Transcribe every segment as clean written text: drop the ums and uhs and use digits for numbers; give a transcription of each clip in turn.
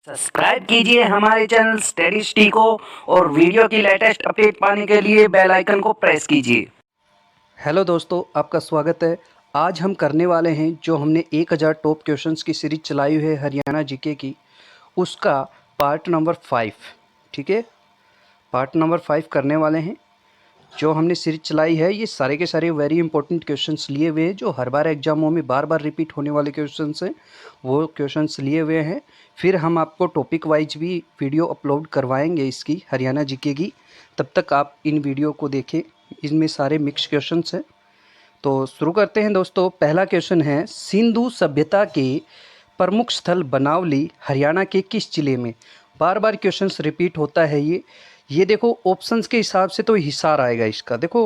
Subscribe कीजिए हमारे channel study को और वीडियो की लेटेस्ट अपडेट पाने के लिए बेल आइकन को प्रेस कीजिए। हेलो दोस्तों, आपका स्वागत है। आज हम करने वाले हैं जो हमने 1000 टॉप क्वेश्चंस की सीरीज चलाई है हरियाणा जीके की, उसका पार्ट नंबर 5। ठीक है, पार्ट नंबर 5 करने वाले हैं। जो हमने सीरीज चलाई है ये सारे के सारे वेरी इंपॉर्टेंट क्वेश्चंस लिए हुए हैं, जो हर बार एग्जामों में बार बार रिपीट होने वाले क्वेश्चंस हैं, वो क्वेश्चंस लिए हुए हैं। फिर हम आपको टॉपिक वाइज भी वीडियो अपलोड करवाएंगे इसकी, हरियाणा जीके की। तब तक आप इन वीडियो को देखें, इनमें सारे मिक्स क्वेश्चंस हैं। तो शुरू करते हैं दोस्तों। पहला क्वेश्चन है, सिंधु सभ्यता के प्रमुख स्थल बनावली हरियाणा के किस जिले में। बार बार क्वेश्चंस रिपीट होता है ये देखो ऑप्शंस के हिसाब से तो हिसार आएगा इसका। देखो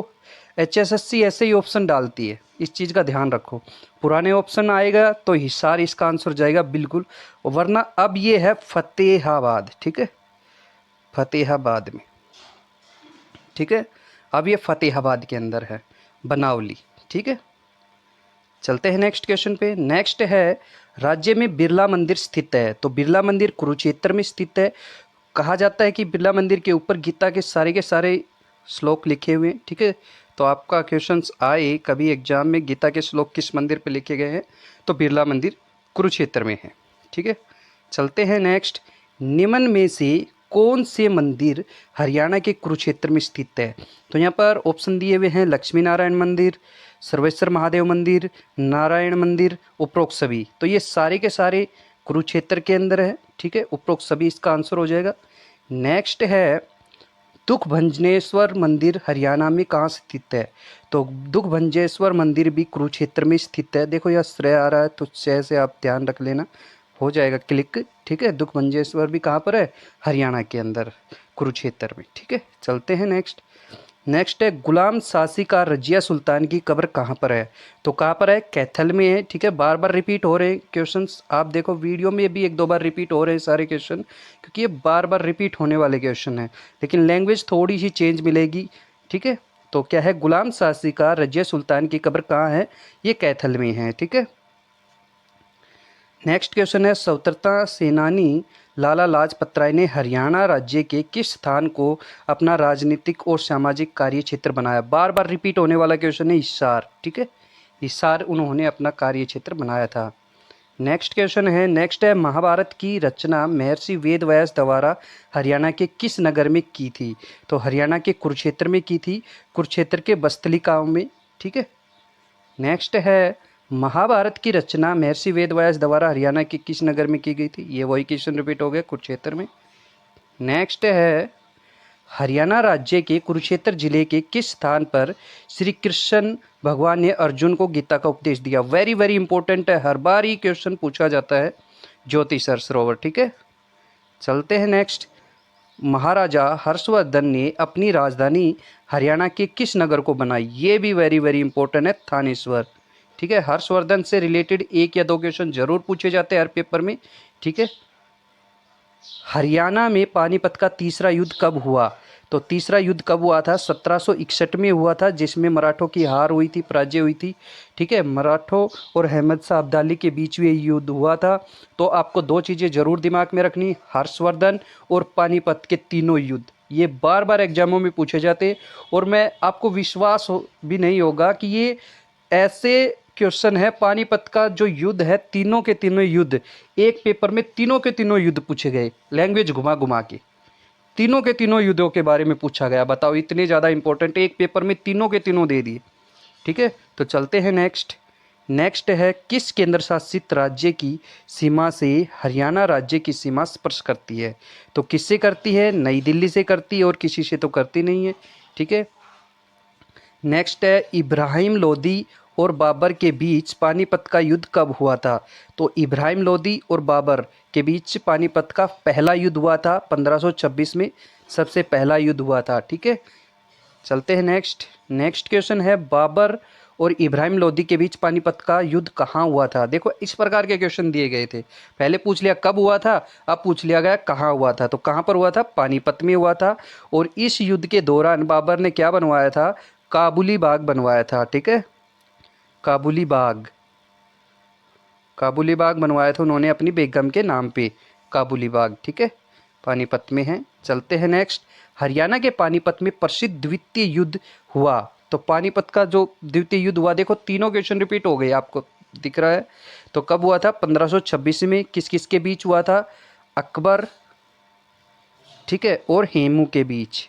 HSSC ऐसे ही ऑप्शन डालती है, इस चीज़ का ध्यान रखो। पुराने ऑप्शन आएगा तो हिसार इसका आंसर जाएगा बिल्कुल, वरना अब ये है फतेहाबाद। ठीक है, फतेहाबाद में। ठीक है, अब ये फतेहाबाद के अंदर है बनावली। ठीक है, चलते हैं नेक्स्ट क्वेश्चन पे। नेक्स्ट है, राज्य में बिरला मंदिर स्थित है। तो बिरला मंदिर कुरुक्षेत्र में स्थित है। कहा जाता है कि बिरला मंदिर के ऊपर गीता के सारे श्लोक लिखे हुए हैं। ठीक है, तो आपका क्वेश्चंस आए कभी एग्जाम में, गीता के श्लोक किस मंदिर पे लिखे गए हैं, तो बिरला मंदिर कुरुक्षेत्र में है। ठीक है, चलते हैं नेक्स्ट। निम्न में से कौन से मंदिर हरियाणा के कुरुक्षेत्र में स्थित है। तो यहाँ पर ऑप्शन दिए हुए हैं, लक्ष्मी नारायण मंदिर, सर्वेश्वर महादेव मंदिर, नारायण मंदिर, उपरोक्त सभी। तो ये सारे के सारे कुरुक्षेत्र के अंदर है। ठीक है, उपरोक्त सभी इसका आंसर हो जाएगा। नेक्स्ट है, दुखभंजनेश्वर मंदिर हरियाणा में कहाँ स्थित है। तो दुखभंजेश्वर मंदिर भी कुरुक्षेत्र में स्थित है। देखो यह श्रेय आ रहा है तो श्रेय से आप ध्यान रख लेना, हो जाएगा क्लिक। ठीक है, दुखभंजेश्वर भी कहाँ पर है, हरियाणा के अंदर कुरुक्षेत्र में। ठीक है, चलते हैं नेक्स्ट है, गुलाम सासी का रजिया सुल्तान की कब्र कहाँ पर है। तो कहाँ पर है, कैथल में है। ठीक है, बार बार रिपीट हो रहे हैं क्वेश्चंस, आप देखो वीडियो में भी एक दो बार रिपीट हो रहे हैं सारे क्वेश्चन, क्योंकि ये बार बार रिपीट होने वाले क्वेश्चन हैं, लेकिन लैंग्वेज थोड़ी सी चेंज मिलेगी। ठीक है, तो क्या है, गुलाम सासी का रजिया सुल्तान की कब्र कहाँ है, ये कैथल में है। ठीक है, नेक्स्ट क्वेश्चन है, स्वतंत्रता सेनानी लाला लाजपत राय ने हरियाणा राज्य के किस स्थान को अपना राजनीतिक और सामाजिक कार्य क्षेत्र बनाया। बार बार रिपीट होने वाला क्वेश्चन है, हिसार। ठीक है, हिसार उन्होंने अपना कार्य क्षेत्र बनाया था। नेक्स्ट क्वेश्चन है, नेक्स्ट है, महाभारत की रचना महर्षि वेद व्यास द्वारा हरियाणा के किस नगर में की थी। तो हरियाणा के कुरुक्षेत्र में की थी, कुरुक्षेत्र के बस्तली गांव में। ठीक है, नेक्स्ट है, महाभारत की रचना महर्षि वेद व्यास द्वारा हरियाणा के किस नगर में की गई थी। ये वही क्वेश्चन रिपीट हो गया, कुरुक्षेत्र में। नेक्स्ट है, हरियाणा राज्य के कुरुक्षेत्र जिले के किस स्थान पर श्री कृष्ण भगवान ने अर्जुन को गीता का उपदेश दिया। वेरी वेरी इंपॉर्टेंट है, हर बार ही क्वेश्चन पूछा जाता है, ज्योतिषर सरोवर। ठीक है, चलते हैं नेक्स्ट। महाराजा हर्षवर्धन ने अपनी राजधानी हरियाणा के किस नगर को बनाई। ये भी वेरी वेरी इंपॉर्टेंट है, थानेश्वर। ठीक है, हर्षवर्धन से रिलेटेड एक या दो क्वेश्चन जरूर पूछे जाते हैं हर पेपर में। ठीक है, हरियाणा में पानीपत का तीसरा युद्ध कब हुआ। तो तीसरा युद्ध कब हुआ था, 1761 में हुआ था, जिसमें मराठों की हार हुई थी, पराजय हुई थी। ठीक है, मराठों और अहमद शाह अब्दाली के बीच में युद्ध हुआ था। तो आपको दो चीज़ें जरूर दिमाग में रखनी, हर्षवर्धन और पानीपत के तीनों युद्ध, ये बार बार एग्जामों में पूछे जाते। और मैं आपको विश्वास भी नहीं होगा कि ये ऐसे क्वेश्चन है, पानीपत का जो युद्ध है, तीनों के तीनों युद्ध एक पेपर में तीनों के तीनों युद्ध पूछे गए, लैंग्वेज घुमा घुमा के तीनों के तीनों युद्धों के बारे में पूछा गया। बताओ, इतने ज़्यादा इंपॉर्टेंट, एक पेपर में तीनों के तीनों दे दिए। ठीक है, तो चलते हैं नेक्स्ट है, किस केंद्र शासित राज्य की सीमा से हरियाणा राज्य की सीमा स्पर्श करती है। तो किससे करती है, नई दिल्ली से करती है, और किसी से तो करती नहीं है। ठीक है, नेक्स्ट है, इब्राहिम लोदी और बाबर के बीच पानीपत का युद्ध कब हुआ था। तो इब्राहिम लोदी और बाबर के बीच पानीपत का पहला युद्ध हुआ था 1526 में, सबसे पहला युद्ध हुआ था। ठीक है, चलते हैं नेक्स्ट क्वेश्चन है, बाबर और इब्राहिम लोदी के बीच पानीपत का युद्ध कहाँ हुआ था। देखो इस प्रकार के क्वेश्चन दिए गए थे, पहले पूछ लिया कब हुआ था, अब पूछ लिया गया कहाँ हुआ था। तो कहाँ पर हुआ था, पानीपत में हुआ था। और इस युद्ध के दौरान बाबर ने क्या बनवाया था, काबुली बाग बनवाया था। ठीक है, काबुली बाग बनवाया था उन्होंने अपनी बेगम के नाम पे। काबुली बाग, ठीक है, पानीपत में है। चलते हैं नेक्स्ट। हरियाणा के पानीपत में प्रसिद्ध द्वितीय युद्ध हुआ। तो पानीपत का जो द्वितीय युद्ध हुआ, देखो तीनों क्वेश्चन रिपीट हो गए, आपको दिख रहा है। तो कब हुआ था? 1526 में। किस किस के बीच हुआ था? अकबर, ठीक है, और हेमू के बीच।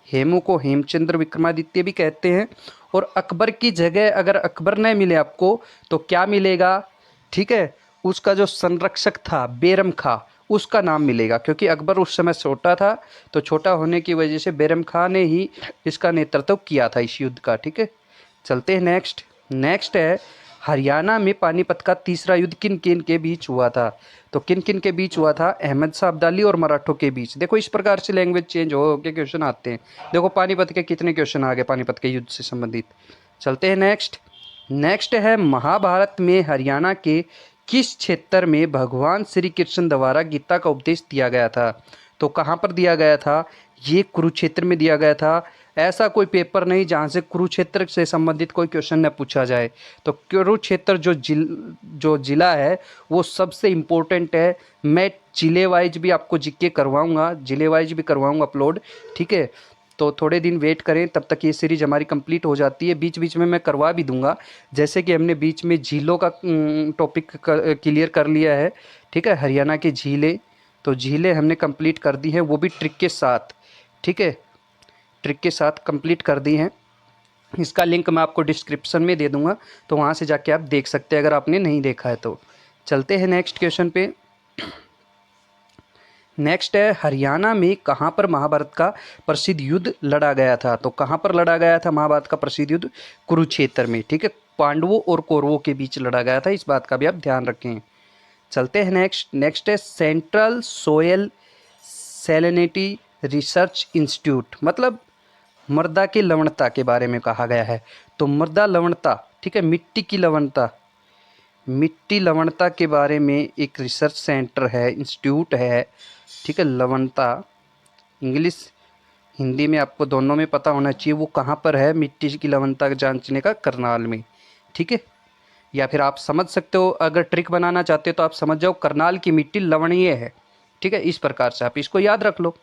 हेमू को हेमचंद्र विक्रमादित्य भी कहते हैं। और अकबर की जगह अगर अकबर नहीं मिले आपको तो क्या मिलेगा? ठीक है, उसका जो संरक्षक था बैरम खां, उसका नाम मिलेगा, क्योंकि अकबर उस समय छोटा था, तो छोटा होने की वजह से बैरम खां ने ही इसका नेतृत्व किया था इस युद्ध का, ठीक है। चलते हैं नेक्स्ट। नेक्स्ट है हरियाणा में पानीपत का तीसरा युद्ध किन किन के बीच हुआ था? तो किन किन के बीच हुआ था? अहमद शाह अब्दाली और मराठों के बीच। देखो इस प्रकार से लैंग्वेज चेंज हो के क्वेश्चन आते हैं। देखो पानीपत के कितने क्वेश्चन आ गए पानीपत के युद्ध से संबंधित। चलते हैं नेक्स्ट। नेक्स्ट है महाभारत में हरियाणा के किस क्षेत्र में भगवान श्री कृष्ण द्वारा गीता का उपदेश दिया गया था? तो कहाँ पर दिया गया था? ये कुरुक्षेत्र में दिया गया था। ऐसा कोई पेपर नहीं जहाँ से कुरुक्षेत्र से संबंधित कोई क्वेश्चन न पूछा जाए। तो कुरुक्षेत्र जो जिला है वो सबसे इम्पोर्टेंट है। मैं जिले वाइज भी आपको जीके करवाऊंगा, जिले वाइज भी करवाऊंगा अपलोड, ठीक है। तो थोड़े दिन वेट करें, तब तक ये सीरीज हमारी कंप्लीट हो जाती है। बीच बीच में मैं करवा भी दूंगा, जैसे कि हमने बीच में झीलों का टॉपिक क्लियर कर लिया है, ठीक है। हरियाणा की झीलें, तो झीलें हमने कंप्लीट कर दी हैं, वो भी ट्रिक के साथ, ठीक है, ट्रिक के साथ कंप्लीट कर दी हैं। इसका लिंक मैं आपको डिस्क्रिप्शन में दे दूंगा, तो वहाँ से जाके आप देख सकते हैं अगर आपने नहीं देखा है तो। चलते हैं नेक्स्ट क्वेश्चन पे। नेक्स्ट है हरियाणा में कहाँ पर महाभारत का प्रसिद्ध युद्ध लड़ा गया था? तो कहाँ पर लड़ा गया था महाभारत का प्रसिद्ध युद्ध? कुरुक्षेत्र में, ठीक है। पांडवों और कौरवों के बीच लड़ा गया था, इस बात का भी आप ध्यान रखें। चलते हैं नेक्स्ट। नेक्स्ट है central soil salinity research institute, मतलब मृदा की लवणता के बारे में कहा गया है। तो मृदा लवणता, ठीक है, मिट्टी की लवणता, मिट्टी लवणता के बारे में एक रिसर्च सेंटर है, इंस्टीट्यूट है, ठीक है। लवणता इंग्लिश हिंदी में आपको दोनों में पता होना चाहिए, वो कहाँ पर है मिट्टी की लवणता जांचने का? करनाल में, ठीक है। या फिर आप समझ सकते हो, अगर ट्रिक बनाना चाहते हो तो आप समझ जाओ करनाल की मिट्टी लवणीय है, ठीक है। इस प्रकार से आप इसको याद रख लो।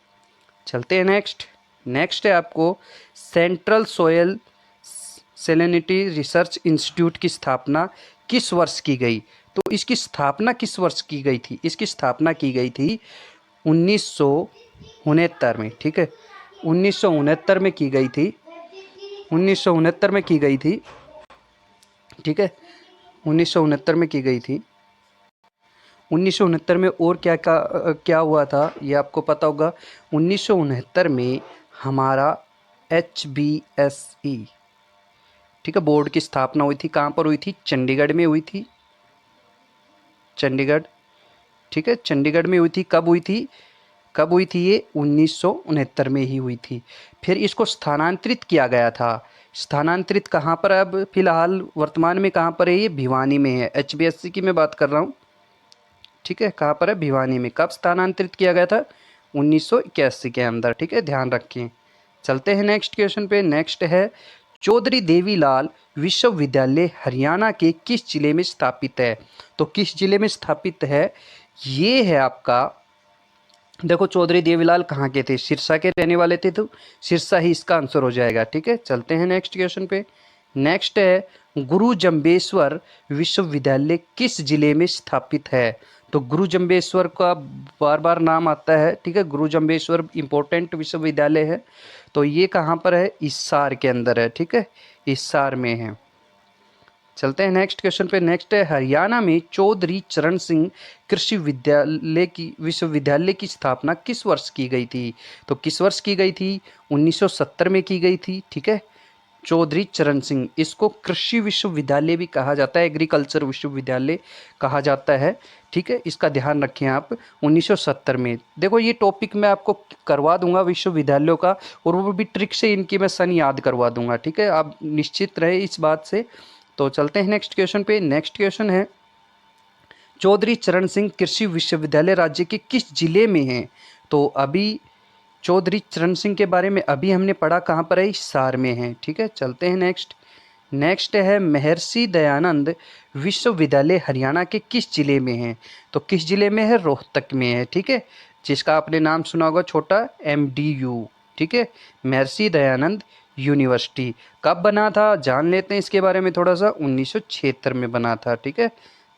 चलते हैं नेक्स्ट। नेक्स्ट है आपको central soil salinity research institute की स्थापना किस वर्ष की गई? तो इसकी स्थापना किस वर्ष की गई थी? इसकी स्थापना की गई थी 1969 में, ठीक है। 1969 में की गई थी, 1969 में की गई थी, ठीक है। 1969 में की गई थी। 1969 में और क्या हुआ था ये आपको पता होगा। 1969 में हमारा HBSE, ठीक है, बोर्ड की स्थापना हुई थी। कहाँ पर हुई थी? चंडीगढ़ में हुई थी, चंडीगढ़, ठीक है, चंडीगढ़ में हुई थी। कब हुई थी? कब हुई थी ये? 1969 में ही हुई थी। फिर इसको स्थानांतरित किया गया था। स्थानांतरित कहाँ पर? अब फिलहाल वर्तमान में कहाँ पर है ये? भिवानी में है। HBSE की मैं बात कर रहा हूँ, ठीक है। कहाँ पर है? भिवानी में। कब स्थानांतरित किया गया था? 1981 के अंदर, ठीक है, ध्यान रखें। चलते हैं नेक्स्ट क्वेश्चन पे। नेक्स्ट है चौधरी देवीलाल विश्वविद्यालय हरियाणा के किस जिले में स्थापित है? तो किस जिले में स्थापित है? ये है आपका, देखो चौधरी देवीलाल कहाँ के थे? सिरसा के रहने वाले थे, तो सिरसा ही इसका आंसर हो जाएगा, ठीक है। चलते हैं नेक्स्ट क्वेश्चन पे। नेक्स्ट है गुरु जम्बेश्वर विश्वविद्यालय किस जिले में स्थापित है? तो गुरु जम्बेश्वर का बार बार नाम आता है, ठीक है। गुरु जम्बेश्वर इंपॉर्टेंट विश्वविद्यालय है, तो ये कहाँ पर है? हिसार के अंदर है, ठीक है, हिसार में है। चलते हैं नेक्स्ट क्वेश्चन पे। नेक्स्ट है हरियाणा में चौधरी चरण सिंह कृषि विश्वविद्यालय की स्थापना किस वर्ष की गई थी? तो किस वर्ष की गई थी? 1970 में की गई थी, ठीक है। चौधरी चरण सिंह, इसको कृषि विश्वविद्यालय भी कहा जाता है, एग्रीकल्चर विश्वविद्यालय कहा जाता है, ठीक है। इसका ध्यान रखें आप। 1970 में, देखो ये टॉपिक मैं आपको करवा दूंगा विश्वविद्यालयों का, और वो भी ट्रिक से इनकी मैं सन याद करवा दूंगा, ठीक है। आप निश्चित रहे इस बात से। तो चलते हैं नेक्स्ट क्वेश्चन पे। नेक्स्ट क्वेश्चन है चौधरी चरण सिंह कृषि विश्वविद्यालय राज्य के किस जिले में है? तो अभी चौधरी चरण सिंह के बारे में अभी हमने पढ़ा, कहाँ पर है? हिसार में है, ठीक है। चलते हैं नेक्स्ट। नेक्स्ट है महर्षि दयानंद विश्वविद्यालय हरियाणा के किस जिले में है? तो किस जिले में है? रोहतक में है, ठीक है, जिसका आपने नाम सुना होगा छोटा MDU, ठीक है, महर्षि दयानंद यूनिवर्सिटी। कब बना था जान लेते हैं इसके बारे में थोड़ा सा। 1976 में बना था, ठीक है,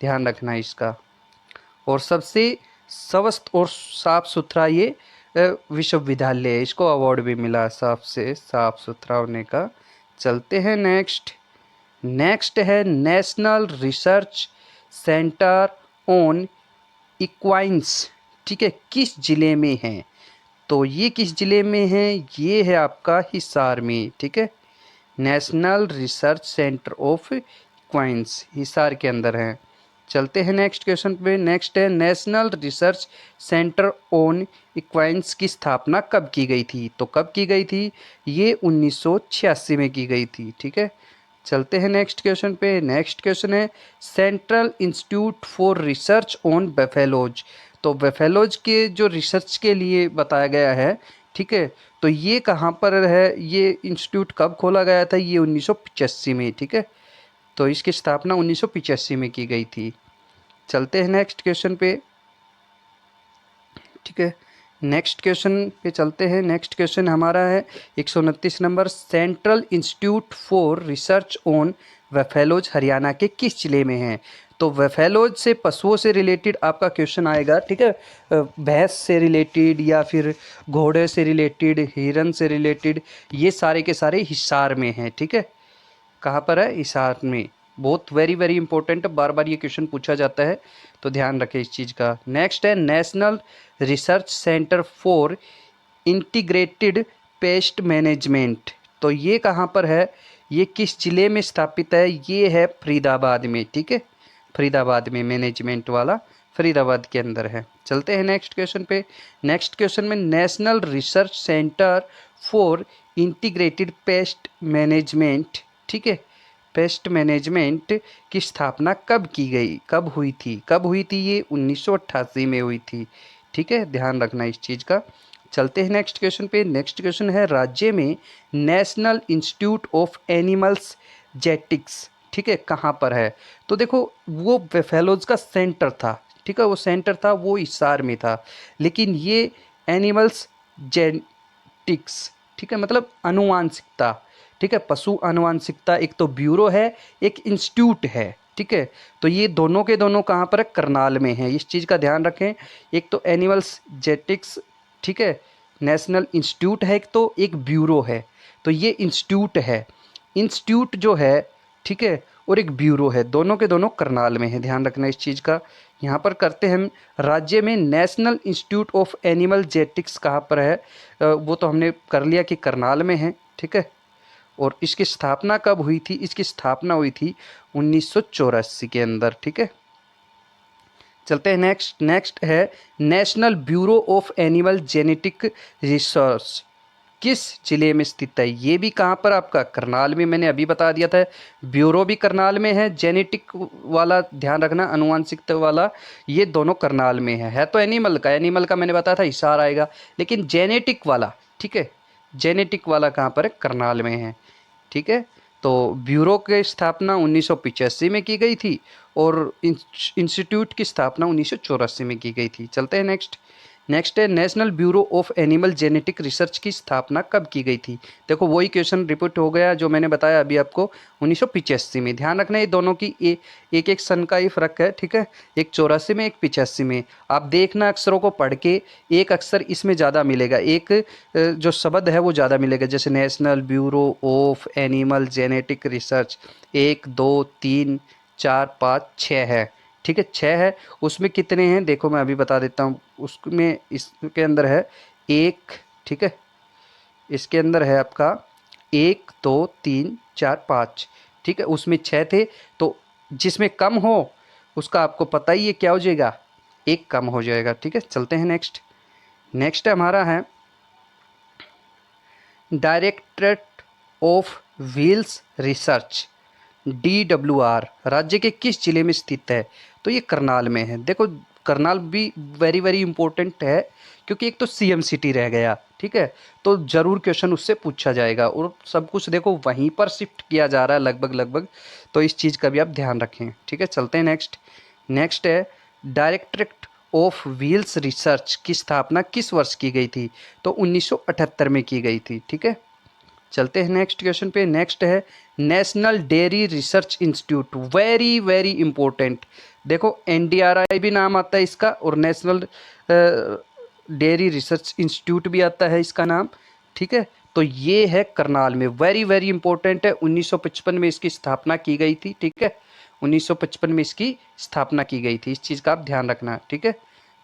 ध्यान रखना इसका। और सबसे स्वस्थ और साफ सुथरा ये विश्वविद्यालय है, इसको अवार्ड भी मिला साफ से साफ सुथरा होने का। चलते हैं नेक्स्ट है नेशनल रिसर्च सेंटर ऑन इक्वाइंस, ठीक है, किस जिले में है? तो ये किस जिले में है? ये है आपका हिसार में, ठीक है, national research centre of equines Hisar के अंदर है। चलते हैं नेक्स्ट क्वेश्चन पे। नेक्स्ट है national research centre on equines की स्थापना कब की गई थी? तो कब की गई थी? ये 1986 में की गई थी, ठीक है। चलते हैं नेक्स्ट क्वेश्चन पे। नेक्स्ट क्वेश्चन है central institute for research on buffaloes. तो बेफेलोज के जो रिसर्च के लिए बताया गया है, ठीक है, तो ये कहाँ पर है? ये इंस्टीट्यूट कब खोला गया था? ये 1985 में, ठीक है, तो इसकी स्थापना 1985 में की गई थी। चलते हैं नेक्स्ट क्वेश्चन पे, ठीक है, नेक्स्ट क्वेश्चन पे चलते हैं। नेक्स्ट क्वेश्चन हमारा है 129 number, central institute for research on buffaloes Haryana के किस जिले में है? तो वेफेलोज से पशुओं से रिलेटेड आपका क्वेश्चन आएगा, ठीक है, भैंस से रिलेटेड या फिर घोड़े से रिलेटेड, हिरन से रिलेटेड, ये सारे के सारे हिसार में हैं, ठीक है। कहाँ पर है? हिसार में। बहुत वेरी इंपॉर्टेंट, बार बार ये क्वेश्चन पूछा जाता है, तो ध्यान रखें इस चीज़ का। नेक्स्ट है national research centre for integrated pest management. तो ये कहाँ पर है? ये किस जिले में स्थापित है? ये है फरीदाबाद में, ठीक है, फरीदाबाद में, मैनेजमेंट वाला फरीदाबाद के अंदर है। चलते हैं नेक्स्ट क्वेश्चन पे। नेक्स्ट क्वेश्चन में national research centre for integrated pest management, ठीक है, पेस्ट मैनेजमेंट की स्थापना कब की गई, कब हुई थी? कब हुई थी? ये 1988 में हुई थी, ठीक है, ध्यान रखना इस चीज़ का। चलते हैं नेक्स्ट क्वेश्चन पे। नेक्स्ट क्वेश्चन है राज्य में नेशनल इंस्टीट्यूट ऑफ एनिमल्स जेटिक्स, ठीक है, कहाँ पर है? तो देखो वो बेफेलोज का सेंटर था, ठीक है, वो सेंटर था, वो हिसार में था, लेकिन ये एनिमल्स जेटिक्स, ठीक है, मतलब अनुवांशिकता, ठीक है, पशु अनुवांशिकता, एक तो ब्यूरो है, एक इंस्टीट्यूट है, ठीक है, तो ये दोनों के दोनों कहाँ पर है? करनाल में है, इस चीज़ का ध्यान रखें। एक तो एनिमल्स जेटिक्स, ठीक है, नेशनल इंस्टीट्यूट है, एक तो एक ब्यूरो है, तो ये इंस्टीट्यूट है, इंस्टीट्यूट जो है, ठीक है, और एक ब्यूरो है, दोनों के दोनों करनाल में है, ध्यान रखना इस चीज़ का। यहाँ पर करते हैं हम, राज्य में नेशनल इंस्टीट्यूट ऑफ एनिमल जेटिक्स कहाँ पर है? वो तो हमने कर लिया कि करनाल में है, ठीक है, और इसकी स्थापना कब हुई थी? इसकी स्थापना हुई थी 1984 के अंदर, ठीक है। चलते हैं नेक्स्ट है national bureau of animal genetic research किस जिले में स्थित है? ये भी कहाँ पर? आपका करनाल में, मैंने अभी बता दिया था, ब्यूरो भी करनाल में है, जेनेटिक वाला ध्यान रखना, अनुवांशिकता वाला, ये दोनों करनाल में है तो एनिमल का मैंने बताया था हिसार आएगा, लेकिन जेनेटिक वाला, ठीक है, जेनेटिक वाला कहाँ पर है? करनाल में है, ठीक है। तो ब्यूरो की स्थापना 1985 में की गई थी और इंस्टीट्यूट की स्थापना 1984 में की गई थी। चलते हैं नेक्स्ट है national bureau of animal genetic research की स्थापना कब की गई थी? देखो वही क्वेश्चन रिपीट हो गया जो मैंने बताया अभी आपको, 1985 में। ध्यान रखना ये दोनों की एक एक सन का ही फ़र्क है, ठीक है, एक 84 में, एक 85 में। आप देखना अक्षरों को पढ़ के, एक अक्षर इसमें ज़्यादा मिलेगा, एक जो शब्द है वो ज़्यादा मिलेगा, जैसे national bureau of animal genetic research 1 2 3 4 5 6 है, ठीक है, 6 है। उसमें कितने हैं देखो मैं अभी बता देता हूँ। उसमें इसके अंदर है 1, ठीक है, इसके अंदर है आपका 1 2 3 4 5, ठीक है, उसमें 6 थे, तो जिसमें कम हो उसका आपको पता ही है क्या हो जाएगा, 1 कम हो जाएगा, ठीक है। चलते हैं नेक्स्ट हमारा है directorate of wheels research DWR राज्य के किस जिले में स्थित है? तो ये करनाल में है। देखो करनाल भी वेरी वेरी इंपॉर्टेंट है, क्योंकि एक तो सीएम सिटी रह गया, ठीक है, तो ज़रूर क्वेश्चन उससे पूछा जाएगा। और सब कुछ देखो वहीं पर शिफ्ट किया जा रहा है लगभग लगभग, तो इस चीज़ का भी आप ध्यान रखें, ठीक है। चलते हैं नेक्स्ट। नेक्स्ट है डायरेक्टरेट ऑफ व्हील्स रिसर्च की स्थापना किस वर्ष की गई थी? तो 1978 में की गई थी, ठीक है। चलते हैं नेक्स्ट क्वेश्चन पे। नेक्स्ट है national dairy research institute, very very important. देखो एनडीआरआई भी नाम आता है इसका, और नेशनल डेयरी रिसर्च इंस्टीट्यूट भी आता है इसका नाम, ठीक है। तो ये है करनाल में, वेरी वेरी इंपॉर्टेंट है। 1955 में इसकी स्थापना की गई थी, ठीक है। 1955 में इसकी स्थापना की गई थी, इस चीज़ का आप ध्यान रखना, ठीक है।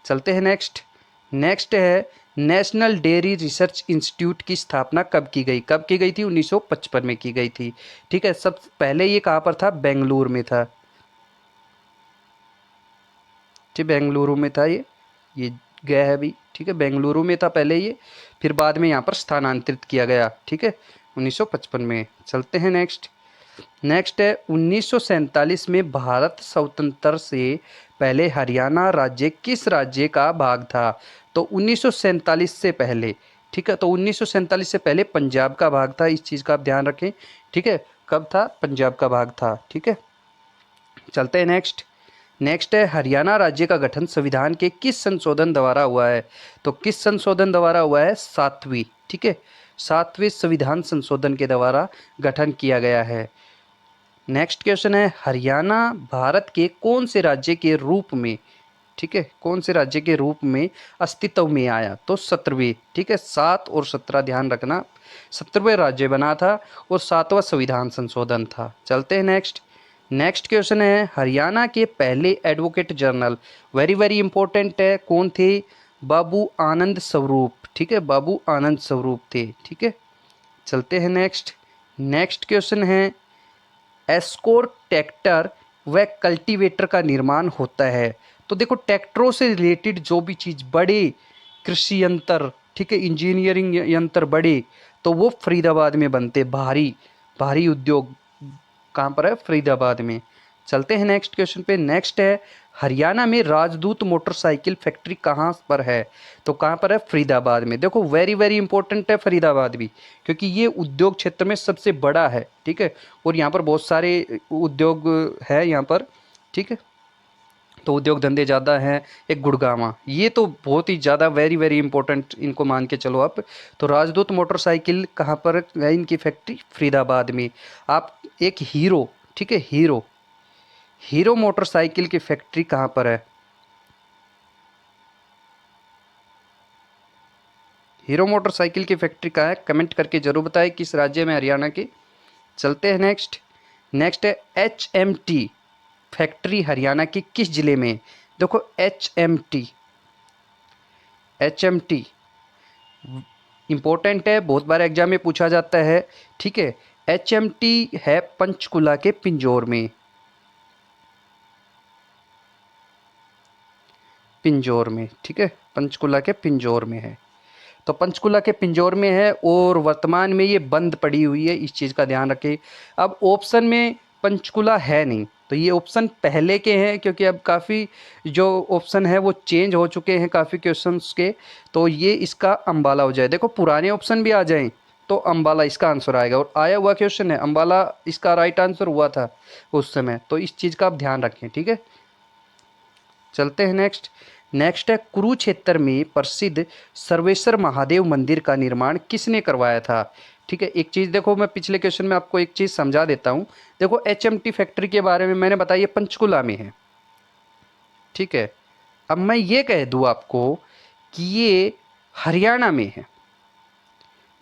चलते हैं नेक्स्ट। नेक्स्ट है नेशनल डेयरी रिसर्च इंस्टीट्यूट की स्थापना कब की गई? कब की गई थी? 1955 में की गई थी, ठीक है। सब पहले ये कहाँ पर था? बेंगलुरु में था, ठीक, बेंगलुरु में था ये गया है अभी, ठीक है। बेंगलुरु में था पहले ये, फिर बाद में यहाँ पर स्थानांतरित किया गया, ठीक है, 1955 में। चलते हैं नेक्स्ट। नेक्स्ट है 1947 में भारत स्वतंत्र से पहले हरियाणा राज्य किस राज्य का भाग था? तो 1947 से पहले, ठीक है, तो 1947 से पहले पंजाब का भाग था, इस चीज़ का आप ध्यान रखें, ठीक है। कब था? पंजाब का भाग था, ठीक है। चलते हैं नेक्स्ट। नेक्स्ट है हरियाणा राज्य का गठन संविधान के किस संशोधन द्वारा हुआ है? तो किस संशोधन द्वारा हुआ है? 7वीं, ठीक है, 7वें संविधान संशोधन के द्वारा गठन किया गया है। नेक्स्ट क्वेश्चन है हरियाणा भारत के कौन से राज्य के रूप में, ठीक है, कौन से राज्य के रूप में अस्तित्व में आया? तो 17वें, ठीक है, 7 और 17 ध्यान रखना, 17वें राज्य बना था और 7वां संविधान संशोधन था। चलते हैं नेक्स्ट। नेक्स्ट क्वेश्चन है हरियाणा के पहले advocate general, very very important है, कौन थे? बाबू आनंद स्वरूप, ठीक है, बाबू आनंद स्वरूप थे, ठीक है। चलते हैं नेक्स्ट। नेक्स्ट क्वेश्चन है एस्कोर ट्रैक्टर व कल्टीवेटर का निर्माण होता है? तो देखो ट्रैक्टरों से रिलेटेड जो भी चीज़ बड़े कृषि यंत्र, ठीक है, इंजीनियरिंग यंत्र बड़े, तो वो फरीदाबाद में बनते, भारी भारी उद्योग कहाँ पर है? फरीदाबाद में। चलते हैं नेक्स्ट क्वेश्चन पे। नेक्स्ट है हरियाणा में राजदूत मोटरसाइकिल फैक्ट्री कहाँ पर है? तो कहाँ पर है? फरीदाबाद में। देखो वेरी वेरी इंपॉर्टेंट है फरीदाबाद भी, क्योंकि ये उद्योग क्षेत्र में सबसे बड़ा है, ठीक है, और यहाँ पर बहुत सारे उद्योग है यहाँ पर, ठीक है, तो उद्योग धंधे ज़्यादा हैं। एक गुड़गांवा, ये तो बहुत ही ज़्यादा वेरी वेरी इंपॉर्टेंट, इनको मान के चलो आप। तो राजदूत मोटरसाइकिल कहाँ पर है इनकी फैक्ट्री? फरीदाबाद में। आप एक हीरो, ठीक है, हीरो हीरो मोटरसाइकिल की फैक्ट्री कहाँ पर है? हीरो मोटरसाइकिल की फैक्ट्री कहाँ है? कमेंट करके जरूर बताएं किस राज्य में, हरियाणा के। चलते हैं नेक्स्ट। नेक्स्ट है HMT फैक्ट्री हरियाणा की किस जिले में? देखो HMT इंपॉर्टेंट है, बहुत बार एग्जाम में पूछा जाता है, ठीक है। HMT है पंचकुला के पिंजौर में, पिंजौर में, ठीक है, पंचकुला के पिंजौर में है। तो पंचकुला के पिंजौर में है और वर्तमान में ये बंद पड़ी हुई है, इस चीज़ का ध्यान रखें। अब ऑप्शन में पंचकुला है नहीं, तो ये ऑप्शन पहले के हैं, क्योंकि अब काफ़ी जो ऑप्शन है वो चेंज हो चुके हैं काफ़ी क्वेश्चंस के, तो ये इसका अम्बाला हो जाए। देखो पुराने ऑप्शन भी आ जाएं तो अम्बाला इसका आंसर आएगा, और आया हुआ क्वेश्चन है अम्बाला इसका राइट आंसर हुआ था उस समय, तो इस चीज़ का आप ध्यान रखें, ठीक है। चलते हैं नेक्स्ट। नेक्स्ट है कुरुक्षेत्र में प्रसिद्ध सर्वेश्वर महादेव मंदिर का निर्माण किसने करवाया था? ठीक है, एक चीज़ देखो, मैं पिछले क्वेश्चन में आपको एक चीज़ समझा देता हूँ। देखो HMT फैक्ट्री के बारे में मैंने बताया पंचकुला में है, ठीक है। अब मैं ये कह दूँ आपको कि ये हरियाणा में है,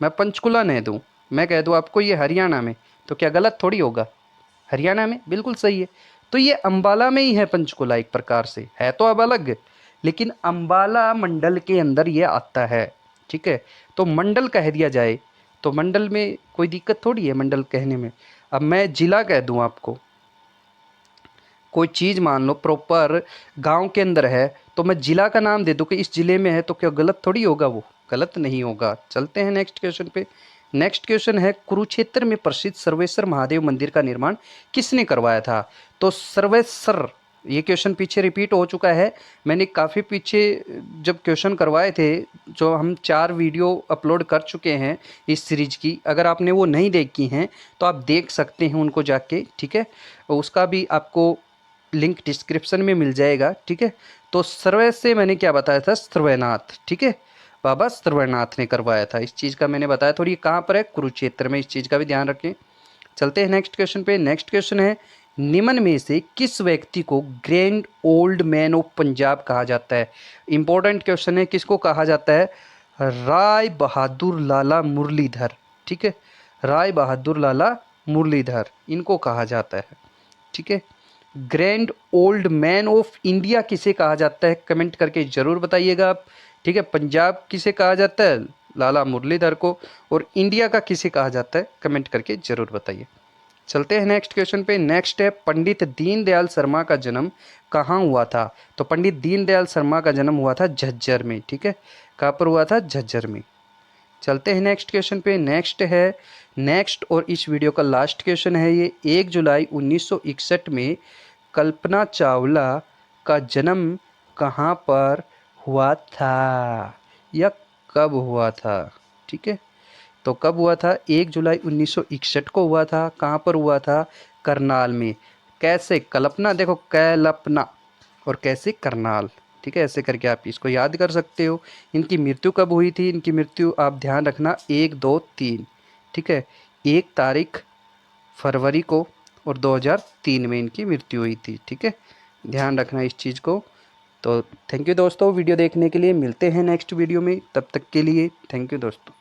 मैं पंचकुला नहीं दूँ, मैं कह दूँ आपको ये हरियाणा में, तो क्या गलत थोड़ी होगा? हरियाणा में बिल्कुल सही है। तो ये अम्बाला में ही है पंचकुला, एक प्रकार से है तो अब अलग, लेकिन अम्बाला मंडल के अंदर ये आता है, ठीक है। तो मंडल कह दिया जाए तो मंडल में कोई दिक्कत थोड़ी है मंडल कहने में। अब मैं जिला कह दूं आपको, कोई चीज़ मान लो प्रॉपर गांव के अंदर है, तो मैं जिला का नाम दे दूं कि इस जिले में है, तो क्या गलत थोड़ी होगा? वो गलत नहीं होगा। चलते हैं नेक्स्ट क्वेश्चन पे। नेक्स्ट क्वेश्चन है कुरुक्षेत्र में प्रसिद्ध सर्वेश्वर महादेव मंदिर का निर्माण किसने करवाया था? तो सर्वेश्वर ये क्वेश्चन पीछे रिपीट हो चुका है। मैंने काफ़ी पीछे जब क्वेश्चन करवाए थे, जो हम 4 वीडियो अपलोड कर चुके हैं इस सीरीज की, अगर आपने वो नहीं देखी हैं तो आप देख सकते हैं उनको जाके, ठीक है। उसका भी आपको लिंक डिस्क्रिप्शन में मिल जाएगा, ठीक है। तो सर्वे से मैंने क्या बताया था, सर्वनाथ, ठीक है, बाबा सर्वनाथ ने करवाया था इस चीज़ का, मैंने बताया। थोड़ी कहाँ पर है, कुरुक्षेत्र में, इस चीज़ का भी ध्यान रखें। चलते हैं नेक्स्ट क्वेश्चन पे। नेक्स्ट क्वेश्चन है, निम्न में से किस व्यक्ति को grand old man of Punjab कहा जाता है। इंपॉर्टेंट क्वेश्चन है, किसको कहा जाता है, राय बहादुर लाला मुरलीधर, ठीक है, राय बहादुर लाला मुरलीधर इनको कहा जाता है, ठीक है। Grand old man of India किसे कहा जाता है, कमेंट करके ज़रूर बताइएगा आप, ठीक है। पंजाब किसे कहा जाता है, लाला मुरलीधर को, और इंडिया का किसे कहा जाता है, कमेंट करके ज़रूर बताइए। चलते हैं नेक्स्ट क्वेश्चन पे। नेक्स्ट है, पंडित दीनदयाल शर्मा का जन्म कहाँ हुआ था। तो पंडित दीनदयाल शर्मा का जन्म हुआ था झज्जर में, ठीक है। कहाँ पर हुआ था, झज्जर में। चलते हैं नेक्स्ट क्वेश्चन पे। नेक्स्ट और इस वीडियो का लास्ट क्वेश्चन है ये, 1 जुलाई 1961 में कल्पना चावला का जन्म कहाँ पर हुआ था, या कब हुआ था, ठीक है। तो कब हुआ था, 1 जुलाई 1961 को हुआ था। कहाँ पर हुआ था, करनाल में। कैसे, कल्पना देखो, कैलपना, और कैसे करनाल, ठीक है। ऐसे करके आप इसको याद कर सकते हो। इनकी मृत्यु कब हुई थी, इनकी मृत्यु आप ध्यान रखना 1, 2, 3, ठीक है। 1 तारीख फरवरी को और 2003 में इनकी मृत्यु हुई थी, ठीक है। ध्यान रखना इस चीज़ को। तो थैंक यू दोस्तों वीडियो देखने के लिए, मिलते हैं नेक्स्ट वीडियो में, तब तक के लिए थैंक यू दोस्तों।